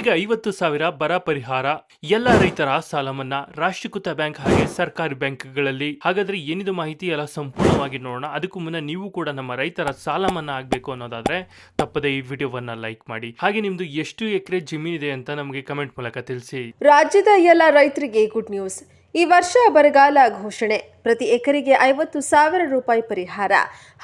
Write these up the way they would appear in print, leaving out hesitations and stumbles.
ಹಾಗೆ 50,000 ಬರ ಪರಿಹಾರ, ಎಲ್ಲ ರೈತರ ಸಾಲ ಮನ್ನಾ, ರಾಷ್ಟ್ರೀಕೃತ ಬ್ಯಾಂಕ್ ಹಾಗೆ ಸರ್ಕಾರಿ ಬ್ಯಾಂಕ್ಗಳಲ್ಲಿ. ಹಾಗಾದ್ರೆ ಏನಿದು ಮಾಹಿತಿ ಎಲ್ಲ ಸಂಪೂರ್ಣವಾಗಿ ನೋಡೋಣ. ಅದಕ್ಕೂ ಮುನ್ನ ನೀವು ಕೂಡ ನಮ್ಮ ರೈತರ ಸಾಲ ಮನ್ನಾ ಆಗಬೇಕು ಅನ್ನೋದಾದ್ರೆ ತಪ್ಪದೆ ಈ ವಿಡಿಯೋವನ್ನ ಲೈಕ್ ಮಾಡಿ. ಹಾಗೆ ನಿಮ್ದು ಎಷ್ಟು ಎಕರೆ ಜಮೀನಿದೆ ಅಂತ ನಮಗೆ ಕಮೆಂಟ್ ಮೂಲಕ ತಿಳಿಸಿ. ರಾಜ್ಯದ ಎಲ್ಲ ರೈತರಿಗೆ ಗುಡ್ ನ್ಯೂಸ್. ಈ ವರ್ಷ ಬರಗಾಲ ಘೋಷಣೆ, ಪ್ರತಿ ಎಕರೆಗೆ 50,000 ರೂಪಾಯಿ ಪರಿಹಾರ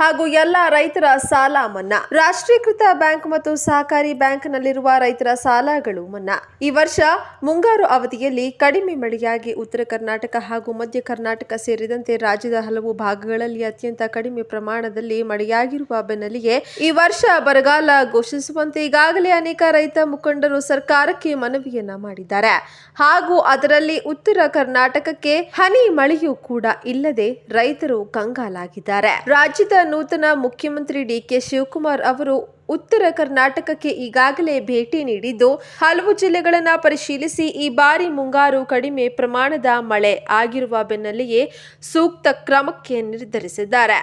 ಹಾಗೂ ಎಲ್ಲ ರೈತರ ಸಾಲ ಮನ್ನಾ. ರಾಷ್ಟ್ರೀಕೃತ ಬ್ಯಾಂಕ್ ಮತ್ತು ಸಹಕಾರಿ ಬ್ಯಾಂಕ್ನಲ್ಲಿರುವ ರೈತರ ಸಾಲಗಳು ಮನ್ನಾ. ಈ ವರ್ಷ ಮುಂಗಾರು ಅವಧಿಯಲ್ಲಿ ಕಡಿಮೆ ಮಳೆಯಾಗಿ ಉತ್ತರ ಕರ್ನಾಟಕ ಹಾಗೂ ಮಧ್ಯ ಕರ್ನಾಟಕ ಸೇರಿದಂತೆ ರಾಜ್ಯದ ಹಲವು ಭಾಗಗಳಲ್ಲಿ ಅತ್ಯಂತ ಕಡಿಮೆ ಪ್ರಮಾಣದಲ್ಲಿ ಮಳೆಯಾಗಿರುವ ಬೆನ್ನಲ್ಲಿಯೇ ಈ ವರ್ಷ ಬರಗಾಲ ಘೋಷಿಸುವಂತೆ ಈಗಾಗಲೇ ಅನೇಕ ರೈತ ಮುಖಂಡರು ಸರ್ಕಾರಕ್ಕೆ ಮನವಿಯನ್ನ ಮಾಡಿದ್ದಾರೆ. ಹಾಗೂ ಅದರಲ್ಲಿ ಉತ್ತರ ಕರ್ನಾಟಕಕ್ಕೆ ಹನಿ ಮಳೆಯೂ ಕೂಡ ಇಲ್ಲದೆ ರೈತರು ಕಂಗಾಲಾಗಿದ್ದಾರೆ. ರಾಜ್ಯದ ನೂತನ ಮುಖ್ಯಮಂತ್ರಿ ಡಿಕೆ ಶಿವಕುಮಾರ್ ಅವರು ಉತ್ತರ ಕರ್ನಾಟಕಕ್ಕೆ ಈಗಾಗಲೇ ಭೇಟಿ ನೀಡಿದ್ದು ಹಲವು ಜಿಲ್ಲೆಗಳನ್ನು ಪರಿಶೀಲಿಸಿ ಈ ಬಾರಿ ಮುಂಗಾರು ಕಡಿಮೆ ಪ್ರಮಾಣದ ಮಳೆ ಆಗಿರುವ ಬೆನ್ನಲ್ಲಿಯೇ ಸೂಕ್ತ ಕ್ರಮಕ್ಕೆ ನಿರ್ಧರಿಸಿದ್ದಾರೆ.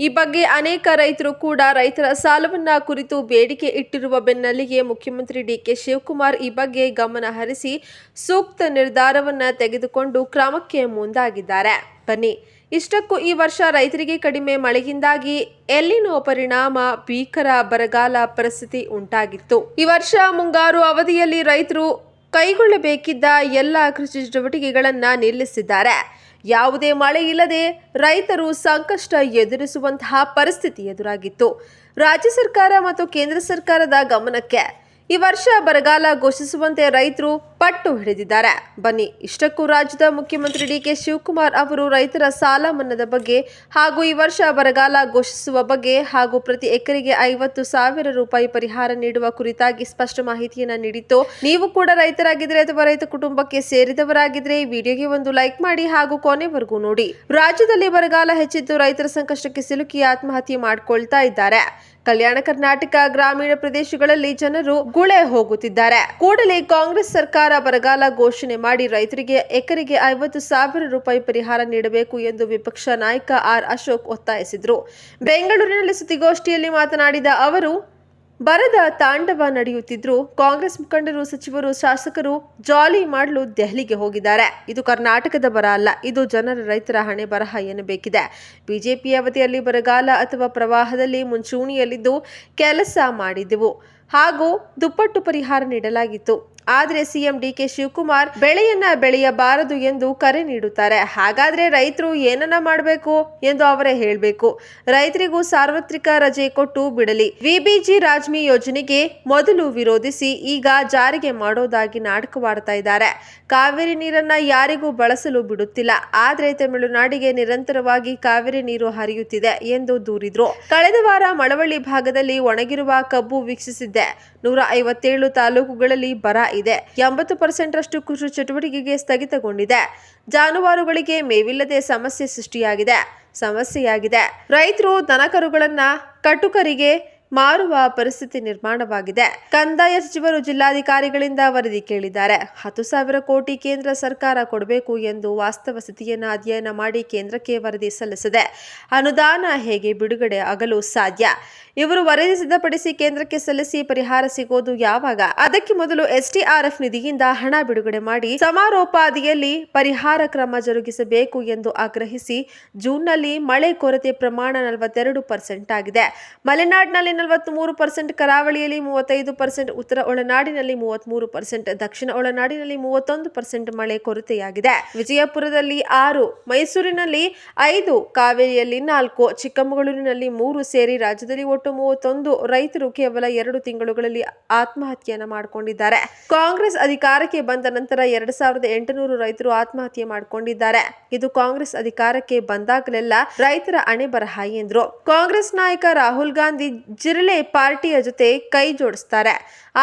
ಈ ಬಗ್ಗೆ ಅನೇಕ ರೈತರು ಕೂಡ ರೈತರ ಸಾಲವನ್ನ ಕುರಿತು ಬೇಡಿಕೆ ಇಟ್ಟಿರುವ ಬೆನ್ನಲ್ಲಿಯೇ ಮುಖ್ಯಮಂತ್ರಿ ಡಿಕೆ ಶಿವಕುಮಾರ್ ಈ ಬಗ್ಗೆ ಗಮನ ಹರಿಸಿ ಸೂಕ್ತ ನಿರ್ಧಾರವನ್ನ ತೆಗೆದುಕೊಂಡು ಕ್ರಮಕ್ಕೆ ಮುಂದಾಗಿದ್ದಾರೆ. ಬನ್ನಿ, ಇಷ್ಟಕ್ಕೂ ಈ ವರ್ಷ ರೈತರಿಗೆ ಕಡಿಮೆ ಮಳೆಯಿಂದಾಗಿ ಎಲ್ಲಿನೋ ಪರಿಣಾಮ ಭೀಕರ ಬರಗಾಲ ಪರಿಸ್ಥಿತಿ ಉಂಟಾಗಿತ್ತು. ಈ ವರ್ಷ ಮುಂಗಾರು ಅವಧಿಯಲ್ಲಿ ರೈತರು ಕೈಗೊಳ್ಳಬೇಕಿದ್ದ ಎಲ್ಲ ಕೃಷಿ ಚಟುವಟಿಕೆಗಳನ್ನ ನಿಲ್ಲಿಸಿದ್ದಾರೆ. ಯಾವುದೇ ಮಳೆ ಇಲ್ಲದೆ ರೈತರು ಸಂಕಷ್ಟ ಎದುರಿಸುವಂತಹ ಪರಿಸ್ಥಿತಿ ಎದುರಾಗಿತ್ತು. ರಾಜ್ಯ ಸರ್ಕಾರ ಮತ್ತು ಕೇಂದ್ರ ಸರ್ಕಾರದ ಗಮನಕ್ಕೆ ಈ ವರ್ಷ ಬರಗಾಲ ಘೋಷಿಸುವಂತೆ ರೈತರು ಪಟ್ಟು ಹಿಡಿದಿದ್ದಾರೆ. ಬನ್ನಿ, ಇಷ್ಟಕ್ಕೂ ರಾಜ್ಯದ ಮುಖ್ಯಮಂತ್ರಿ ಡಿಕೆ ಶಿವಕುಮಾರ್ ಅವರು ರೈತರ ಸಾಲ ಮನ್ನಾದ ಬಗ್ಗೆ ಹಾಗೂ ಈ ವರ್ಷ ಬರಗಾಲ ಘೋಷಿಸುವ ಬಗ್ಗೆ ಹಾಗೂ ಪ್ರತಿ ಎಕರೆಗೆ 50,000 ರೂಪಾಯಿ ಪರಿಹಾರ ನೀಡುವ ಕುರಿತಾಗಿ ಸ್ಪಷ್ಟ ಮಾಹಿತಿಯನ್ನ ನೀಡಿತ್ತು. ನೀವು ಕೂಡ ರೈತರಾಗಿದ್ರೆ ಅಥವಾ ರೈತ ಕುಟುಂಬಕ್ಕೆ ಸೇರಿದವರಾಗಿದ್ರೆ ಈ ವಿಡಿಯೋಗೆ ಒಂದು ಲೈಕ್ ಮಾಡಿ ಹಾಗೂ ಕೊನೆವರೆಗೂ ನೋಡಿ. ರಾಜ್ಯದಲ್ಲಿ ಬರಗಾಲ ಹೆಚ್ಚಿದ್ದು ರೈತರ ಸಂಕಷ್ಟಕ್ಕೆ ಸಿಲುಕಿ ಆತ್ಮಹತ್ಯೆ ಮಾಡಿಕೊಳ್ತಾ ಇದ್ದಾರೆ. ಕಲ್ಯಾಣ ಕರ್ನಾಟಕ ಗ್ರಾಮೀಣ ಪ್ರದೇಶಗಳಲ್ಲಿ ಜನರು ಗುಳೆ ಹೋಗುತ್ತಿದ್ದಾರೆ. ಕೂಡಲೇ ಕಾಂಗ್ರೆಸ್ ಸರ್ಕಾರ ಬರಗಾಲ ಘೋಷಣೆ ಮಾಡಿ ರೈತರಿಗೆ ಎಕರೆಗೆ 50,000 ರೂಪಾಯಿ ಪರಿಹಾರ ನೀಡಬೇಕು ಎಂದು ವಿಪಕ್ಷ ನಾಯಕ ಆರ್ ಅಶೋಕ್ ಒತ್ತಾಯಿಸಿದರು. ಬೆಂಗಳೂರಿನಲ್ಲಿ ಸುದ್ದಿಗೋಷ್ಠಿಯಲ್ಲಿ ಮಾತನಾಡಿದ ಅವರು, ಬರದ ತಾಂಡವ ನಡೆಯುತ್ತಿದ್ರು ಕಾಂಗ್ರೆಸ್ ಮುಖಂಡರು, ಸಚಿವರು, ಶಾಸಕರು ಜಾಲಿ ಮಾಡಲು ದೆಹಲಿಗೆ ಹೋಗಿದ್ದಾರೆ. ಇದು ಕರ್ನಾಟಕದ ಬರ ಅಲ್ಲ, ಇದು ಜನರ ರೈತರ ಹಣೆ ಬರಹ ಎನ್ನಬೇಕಿದೆ. ಬಿಜೆಪಿ ಅವಧಿಯಲ್ಲಿ ಬರಗಾಲ ಅಥವಾ ಪ್ರವಾಹದಲ್ಲಿ ಮುಂಚೂಣಿಯಲ್ಲಿದ್ದು ಕೆಲಸ ಮಾಡಿದೆವು ಹಾಗೂ ದುಪ್ಪಟ್ಟು ಪರಿಹಾರ ನೀಡಲಾಗಿತ್ತು. ಆದರೆ ಸಿಎಂ ಡಿಕೆ ಶಿವಕುಮಾರ್ ಬೆಳೆಯನ್ನ ಬೆಳೆಯಬಾರದು ಎಂದು ಕರೆ ನೀಡುತ್ತಾರೆ. ಹಾಗಾದ್ರೆ ರೈತರು ಏನನ್ನ ಮಾಡಬೇಕು ಎಂದು ಅವರೇ ಹೇಳಬೇಕು. ರೈತರಿಗೂ ಸಾರ್ವತ್ರಿಕ ರಜೆ ಕೊಟ್ಟು ಬಿಡಲಿ. ವಿಬಿಜಿ ರಾಜ್ಮಿ ಯೋಜನೆಗೆ ಮೊದಲು ವಿರೋಧಿಸಿ ಈಗ ಜಾರಿಗೆ ಮಾಡೋದಾಗಿ ನಾಟಕವಾಡ್ತಾ ಇದ್ದಾರೆ. ಕಾವೇರಿ ನೀರನ್ನ ಯಾರಿಗೂ ಬಳಸಲು ಬಿಡುತ್ತಿಲ್ಲ. ಆದ್ರೆ ತಮಿಳುನಾಡಿಗೆ ನಿರಂತರವಾಗಿ ಕಾವೇರಿ ನೀರು ಹರಿಯುತ್ತಿದೆ ಎಂದು ದೂರಿದ್ರು. ಕಳೆದ ವಾರ ಮಳವಳ್ಳಿ ಭಾಗದಲ್ಲಿ ಒಣಗಿರುವ ಕಬ್ಬು ವೀಕ್ಷಿಸಿದ್ದೆ. 157 ತಾಲೂಕುಗಳಲ್ಲಿ ಬರ ಇದೆ. 80% ರಷ್ಟು ಕೃಷಿ ಚಟುವಟಿಕೆಗೆ ಸ್ಥಗಿತಗೊಂಡಿದೆ. ಜಾನುವಾರುಗಳಿಗೆ ಮೇವಿಲ್ಲದೆ ಸಮಸ್ಯೆಯಾಗಿದೆ. ರೈತರು ದನಕರುಗಳನ್ನ ಕಟುಕರಿಗೆ ಮಾರುವ ಪರಿಸ್ಥಿತಿ ನಿರ್ಮಾಣವಾಗಿದೆ. ಕಂದಾಯ ಸಚಿವರು ಜಿಲ್ಲಾಧಿಕಾರಿಗಳಿಂದ ವರದಿ ಕೇಳಿದ್ದಾರೆ. 10,000 ಕೋಟಿ ಕೇಂದ್ರ ಸರ್ಕಾರ ಕೊಡಬೇಕು ಎಂದು ವಾಸ್ತವ ಸ್ಥಿತಿಯನ್ನು ಅಧ್ಯಯನ ಮಾಡಿ ಕೇಂದ್ರಕ್ಕೆ ವರದಿ ಸಲ್ಲಿಸಿದೆ. ಅನುದಾನ ಹೇಗೆ ಬಿಡುಗಡೆ ಆಗಲು ಸಾಧ್ಯ? ಇವರು ವರದಿ ಸಿದ್ಧಪಡಿಸಿ ಕೇಂದ್ರಕ್ಕೆ ಸಲ್ಲಿಸಿ ಪರಿಹಾರ ಸಿಗೋದು ಯಾವಾಗ? ಅದಕ್ಕೆ ಮೊದಲು SDRF ನಿಧಿಯಿಂದ ಹಣ ಬಿಡುಗಡೆ ಮಾಡಿ ಸಮಾರೋಪಾದಿಯಲ್ಲಿ ಪರಿಹಾರ ಕ್ರಮ ಜರುಗಿಸಬೇಕು ಎಂದು ಆಗ್ರಹಿಸಿ ಜೂನ್ನಲ್ಲಿ ಮಳೆ ಕೊರತೆ ಪ್ರಮಾಣ 42% ಆಗಿದೆ. ಮಲೆನಾಡಿನಲ್ಲಿ 43%, ಕರಾವಳಿಯಲ್ಲಿ 35%, ಉತ್ತರ ಒಳನಾಡಿನಲ್ಲಿ 33%, ದಕ್ಷಿಣ ಒಳನಾಡಿನಲ್ಲಿ 31% ಮಳೆ ಕೊರತೆಯಾಗಿದೆ. ವಿಜಯಪುರದಲ್ಲಿ 6, ಮೈಸೂರಿನಲ್ಲಿ 5, ಕಾವೇರಿಯಲ್ಲಿ 4, ಚಿಕ್ಕಮಗಳೂರಿನಲ್ಲಿ 3 ಸೇರಿ ರಾಜ್ಯದಲ್ಲಿ ಒಟ್ಟು 31 ರೈತರು ಕೇವಲ 2 ತಿಂಗಳುಗಳಲ್ಲಿ ಆತ್ಮಹತ್ಯೆಯನ್ನು ಮಾಡಿಕೊಂಡಿದ್ದಾರೆ. ಕಾಂಗ್ರೆಸ್ ಅಧಿಕಾರಕ್ಕೆ ಬಂದ ನಂತರ 2,800 ರೈತರು ಆತ್ಮಹತ್ಯೆ ಮಾಡಿಕೊಂಡಿದ್ದಾರೆ. ಇದು ಕಾಂಗ್ರೆಸ್ ಅಧಿಕಾರಕ್ಕೆ ಬಂದಾಗಲೆಲ್ಲ ರೈತರ ಹಣೆ ಬರಹ ಎಂದ್ರು. ಕಾಂಗ್ರೆಸ್ ನಾಯಕ ರಾಹುಲ್ ಗಾಂಧಿ ಜಿರಳೆ ಪಾರ್ಟಿಯ ಜೊತೆ ಕೈ ಜೋಡಿಸ್ತಾರೆ.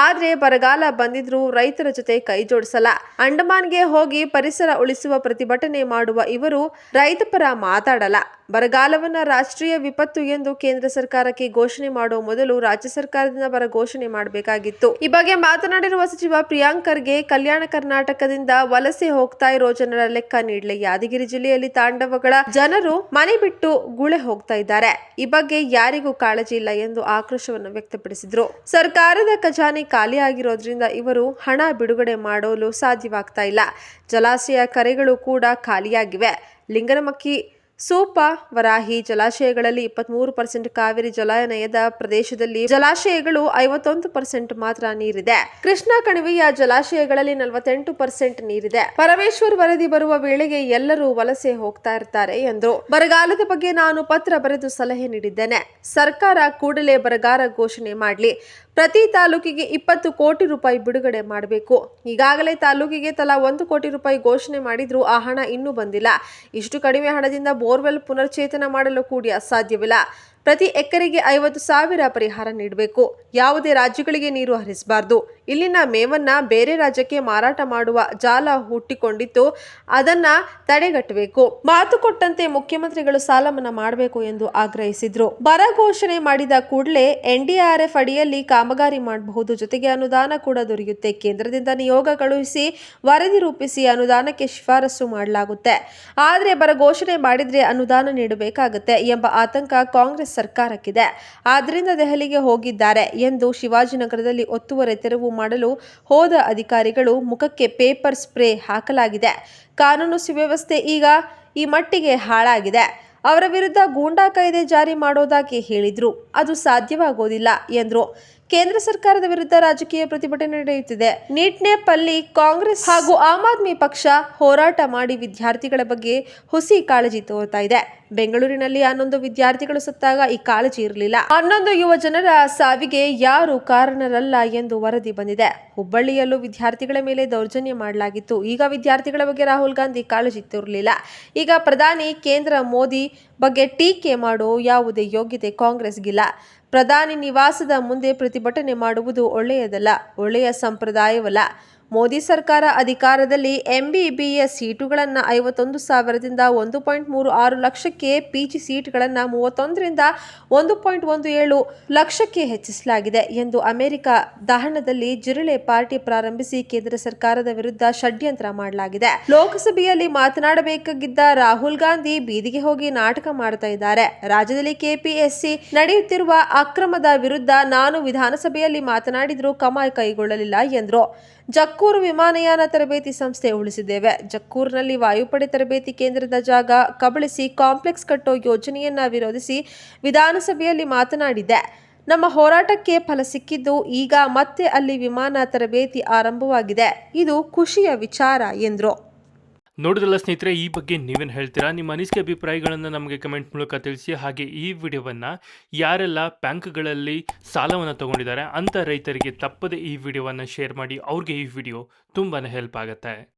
ಆದ್ರೆ ಬರಗಾಲ ಬಂದಿದ್ರು ರೈತರ ಜೊತೆ ಕೈ ಜೋಡಿಸಲ್ಲ. ಅಂಡಮಾನ್ಗೆ ಹೋಗಿ ಪರಿಸರ ಉಳಿಸುವ ಪ್ರತಿಭಟನೆ ಮಾಡುವ ಇವರು ರೈತ ಪರ ಮಾತಾಡಲ್ಲ. ಬರಗಾಲವನ್ನ ರಾಷ್ಟ್ರೀಯ ವಿಪತ್ತು ಎಂದು ಕೇಂದ್ರ ಸರ್ಕಾರಕ್ಕೆ ಘೋಷಣೆ ಮಾಡುವ ಮೊದಲು ರಾಜ್ಯ ಸರ್ಕಾರದಿಂದ ಬರ ಘೋಷಣೆ ಮಾಡಬೇಕಾಗಿತ್ತು. ಈ ಬಗ್ಗೆ ಮಾತನಾಡಿರುವ ಸಚಿವ ಪ್ರಿಯಾಂಕ್ ಖರ್ಗೆ, ಕಲ್ಯಾಣ ಕರ್ನಾಟಕದಿಂದ ವಲಸೆ ಹೋಗ್ತಾ ಇರೋ ಜನರ ಲೆಕ್ಕ ನೀಡಲಿ. ಯಾದಗಿರಿ ಜಿಲ್ಲೆಯಲ್ಲಿ ತಾಂಡವಗಳ ಜನರು ಮನೆ ಬಿಟ್ಟು ಗುಳೆ ಹೋಗ್ತಾ ಇದ್ದಾರೆ. ಈ ಬಗ್ಗೆ ಯಾರಿಗೂ ಕಾಳಜಿ ಇಲ್ಲ ಎಂದು ಆಕ್ರೋಶವನ್ನು ವ್ಯಕ್ತಪಡಿಸಿದ್ರು. ಸರ್ಕಾರದ ಖಜಾನೆ ಖಾನೆ ಖಾಲಿಯಾಗಿರೋದ್ರಿಂದ ಇವರು ಹಣ ಬಿಡುಗಡೆ ಮಾಡಲು ಸಾಧ್ಯವಾಗ್ತಾ ಇಲ್ಲ. ಜಲಾಶಯ ಕೆರೆಗಳು ಕೂಡ ಖಾಲಿಯಾಗಿವೆ. ಲಿಂಗನಮಕ್ಕಿ, ಸೂಪ, ವರಾಹಿ ಜಲಾಶಯಗಳಲ್ಲಿ 23% ಕಾವೇರಿ ಜಲಾನಯದ ಪ್ರದೇಶದಲ್ಲಿ ಜಲಾಶಯಗಳು 51% ಮಾತ್ರ ನೀರಿದೆ. ಕೃಷ್ಣಾ ಕಣಿವೆಯ ಜಲಾಶಯಗಳಲ್ಲಿ 48% ನೀರಿದೆ. ಪರಮೇಶ್ವರ್ ವರದಿ ಬರುವ ವೇಳೆಗೆ ಎಲ್ಲರೂ ವಲಸೆ ಹೋಗ್ತಾ ಇರ್ತಾರೆ ಎಂದರು. ಬರಗಾಲದ ಬಗ್ಗೆ ನಾನು ಪತ್ರ ಬರೆದು ಸಲಹೆ ನೀಡಿದ್ದೇನೆ. ಸರ್ಕಾರ ಕೂಡಲೇ ಬರಗಾಲ ಘೋಷಣೆ ಮಾಡಲಿ. ಪ್ರತಿ ತಾಲೂಕಿಗೆ 20 ಕೋಟಿ ರೂಪಾಯಿ ಬಿಡುಗಡೆ ಮಾಡಬೇಕು. ಈಗಾಗಲೇ ತಾಲೂಕಿಗೆ ತಲಾ 1 ಕೋಟಿ ರೂಪಾಯಿ ಘೋಷಣೆ ಮಾಡಿದ್ರೂ ಆ ಹಣ ಇನ್ನೂ ಬಂದಿಲ್ಲ. ಇಷ್ಟು ಕಡಿಮೆ ಹಣದಿಂದ ಬೋರ್ವೆಲ್ ಪುನಶ್ಚೇತನ ಮಾಡಲು ಕೂಡ ಸಾಧ್ಯವಿಲ್ಲ. ಪ್ರತಿ ಎಕರೆಗೆ 50,000 ಪರಿಹಾರ ನೀಡಬೇಕು. ಯಾವುದೇ ರಾಜ್ಯಗಳಿಗೆ ನೀರು ಹರಿಸಬಾರದು. ಇಲ್ಲಿನ ಮೇವನ್ನ ಬೇರೆ ರಾಜ್ಯಕ್ಕೆ ಮಾರಾಟ ಮಾಡುವ ಜಾಲ ಹುಟ್ಟಿಕೊಂಡಿತ್ತು. ಅದನ್ನ ತಡೆಗಟ್ಟಬೇಕು. ಮಾತು ಕೊಟ್ಟಂತೆ ಮುಖ್ಯಮಂತ್ರಿಗಳು ಸಾಲ ಮನ್ನಾ ಮಾಡಬೇಕು ಎಂದು ಆಗ್ರಹಿಸಿದ್ರು. ಬರ ಘೋಷಣೆ ಮಾಡಿದ ಕೂಡಲೇ NDRF ಅಡಿಯಲ್ಲಿ ಕಾಮಗಾರಿ ಮಾಡಬಹುದು. ಜೊತೆಗೆ ಅನುದಾನ ಕೂಡ ದೊರೆಯುತ್ತೆ. ಕೇಂದ್ರದಿಂದ ನಿಯೋಗ ಕಳುಹಿಸಿ ವರದಿ ರೂಪಿಸಿ ಅನುದಾನಕ್ಕೆ ಶಿಫಾರಸು ಮಾಡಲಾಗುತ್ತೆ. ಆದ್ರೆ ಬರ ಘೋಷಣೆ ಮಾಡಿದ್ರೆ ಅನುದಾನ ನೀಡಬೇಕಾಗುತ್ತೆ ಎಂಬ ಆತಂಕ ಕಾಂಗ್ರೆಸ್ ಸರ್ಕಾರಕ್ಕಿದೆ. ಆದ್ದರಿಂದ ದೆಹಲಿಗೆ ಹೋಗಿದ್ದಾರೆ ಎಂದು ಶಿವಾಜಿನಗರದಲ್ಲಿ ಒತ್ತುವರಿ ತೆರವು ಮಾಡಲು ಹೋದ ಅಧಿಕಾರಿಗಳು ಮುಖಕ್ಕೆ ಪೇಪರ್ ಸ್ಪ್ರೇ ಹಾಕಲಾಗಿದೆ. ಕಾನೂನು ಸುವ್ಯವಸ್ಥೆ ಈಗ ಈ ಮಟ್ಟಿಗೆ ಹಾಳಾಗಿದೆ. ಅವರ ವಿರುದ್ಧ ಗೂಂಡಾ ಕಾಯ್ದೆ ಜಾರಿ ಮಾಡೋದಾಗಿ ಹೇಳಿದ್ರು. ಅದು ಸಾಧ್ಯವಾಗೋದಿಲ್ಲ ಎಂದ್ರು. ಕೇಂದ್ರ ಸರ್ಕಾರದ ವಿರುದ್ಧ ರಾಜಕೀಯ ಪ್ರತಿಭಟನೆ ನಡೆಯುತ್ತಿದೆ. ನೀಟ್ನೆಪ್ಪಲ್ಲಿ ಕಾಂಗ್ರೆಸ್ ಹಾಗೂ ಆಮ್ ಆದ್ಮಿ ಪಕ್ಷ ಹೋರಾಟ ಮಾಡಿ ವಿದ್ಯಾರ್ಥಿಗಳ ಬಗ್ಗೆ ಹುಸಿ ಕಾಳಜಿ ತೋರ್ತಾ ಇದೆ. ಬೆಂಗಳೂರಿನಲ್ಲಿ 11 ವಿದ್ಯಾರ್ಥಿಗಳು ಸತ್ತಾಗ ಈ ಕಾಳಜಿ ಇರಲಿಲ್ಲ. 11 ಯುವ ಜನರ ಸಾವಿಗೆ ಯಾರು ಕಾರಣರಲ್ಲ ಎಂದು ವರದಿ ಬಂದಿದೆ. ಹುಬ್ಬಳ್ಳಿಯಲ್ಲೂ ವಿದ್ಯಾರ್ಥಿಗಳ ಮೇಲೆ ದೌರ್ಜನ್ಯ ಮಾಡಲಾಗಿತ್ತು. ಈಗ ವಿದ್ಯಾರ್ಥಿಗಳ ಬಗ್ಗೆ ರಾಹುಲ್ ಗಾಂಧಿ ಕಾಳಜಿ ತೋರಲಿಲ್ಲ. ಈಗ ಪ್ರಧಾನಿ ಕೇಂದ್ರ ಮೋದಿ ಬಗ್ಗೆ ಟೀಕೆ ಮಾಡೋ ಯಾವುದೇ ಯೋಗ್ಯತೆ ಕಾಂಗ್ರೆಸ್ಗಿಲ್ಲ. ಪ್ರಧಾನಿ ನಿವಾಸದ ಮುಂದೆ ಪ್ರತಿಭಟನೆ ಮಾಡುವುದು ಒಳ್ಳೆಯದಲ್ಲ, ಒಳ್ಳೆಯ ಸಂಪ್ರದಾಯವಲ್ಲ. ಮೋದಿ ಸರ್ಕಾರ ಅಧಿಕಾರದಲ್ಲಿ MBBS ಸೀಟುಗಳನ್ನು 51,000ದಿಂದ 1.36 ಲಕ್ಷಕ್ಕೆ, PG ಸೀಟ್ಗಳನ್ನು 31ರಿಂದ 1.17 ಲಕ್ಷಕ್ಕೆ ಹೆಚ್ಚಿಸಲಾಗಿದೆ ಎಂದು ಅಮೆರಿಕ ದಹನದಲ್ಲಿ ಜಿರಳೆ ಪಾರ್ಟಿ ಪ್ರಾರಂಭಿಸಿ ಕೇಂದ್ರ ಸರ್ಕಾರದ ವಿರುದ್ಧ ಷಡ್ಯಂತ್ರ ಮಾಡಲಾಗಿದೆ. ಲೋಕಸಭೆಯಲ್ಲಿ ಮಾತನಾಡಬೇಕಾಗಿದ್ದ ರಾಹುಲ್ ಗಾಂಧಿ ಬೀದಿಗೆ ಹೋಗಿ ನಾಟಕ ಮಾಡ್ತಾ ಇದ್ದಾರೆ. ರಾಜ್ಯದಲ್ಲಿ KPSC ನಡೆಯುತ್ತಿರುವ ಅಕ್ರಮದ ವಿರುದ್ಧ ನಾನು ವಿಧಾನಸಭೆಯಲ್ಲಿ ಮಾತನಾಡಿದರೂ ಕ್ರಮ ಕೈಗೊಳ್ಳಲಿಲ್ಲ ಎಂದರು. ಜಕ್ಕೂರು ವಿಮಾನಯಾನ ತರಬೇತಿ ಸಂಸ್ಥೆ ಉಳಿಸಿದ್ದೇವೆ. ಜಕ್ಕೂರಿನಲ್ಲಿ ವಾಯುಪಡೆ ತರಬೇತಿ ಕೇಂದ್ರದ ಜಾಗ ಕಬಳಿಸಿ ಕಾಂಪ್ಲೆಕ್ಸ್ ಕಟ್ಟೋ ಯೋಜನೆಯನ್ನ ವಿರೋಧಿಸಿ ವಿಧಾನಸಭೆಯಲ್ಲಿ ಮಾತನಾಡಿದ್ದೆ. ನಮ್ಮ ಹೋರಾಟಕ್ಕೆ ಫಲ ಸಿಕ್ಕಿದ್ದು ಈಗ ಮತ್ತೆ ಅಲ್ಲಿ ವಿಮಾನ ತರಬೇತಿ ಆರಂಭವಾಗಿದೆ. ಇದು ಖುಷಿಯ ವಿಚಾರ ಎಂದರು. ನೋಡಿದ್ರಲ್ಲ ಸ್ನೇಹಿತರೆ, ಈ ಬಗ್ಗೆ ನೀವೇನು ಹೇಳ್ತೀರಾ? ನಿಮ್ಮ ಅನಿಸಿಕೆ ಅಭಿಪ್ರಾಯಗಳನ್ನು ನಮಗೆ ಕಮೆಂಟ್ ಮೂಲಕ ತಿಳಿಸಿ. ಹಾಗೆ ಈ ವಿಡಿಯೋವನ್ನು ಯಾರೆಲ್ಲ ಬ್ಯಾಂಕ್ಗಳಲ್ಲಿ ಸಾಲವನ್ನು ತಗೊಂಡಿದ್ದಾರೆ ಅಂಥ ರೈತರಿಗೆ ತಪ್ಪದೆ ಈ ವಿಡಿಯೋವನ್ನು ಶೇರ್ ಮಾಡಿ. ಅವ್ರಿಗೆ ಈ ವಿಡಿಯೋ ತುಂಬಾ ಹೆಲ್ಪ್ ಆಗುತ್ತೆ.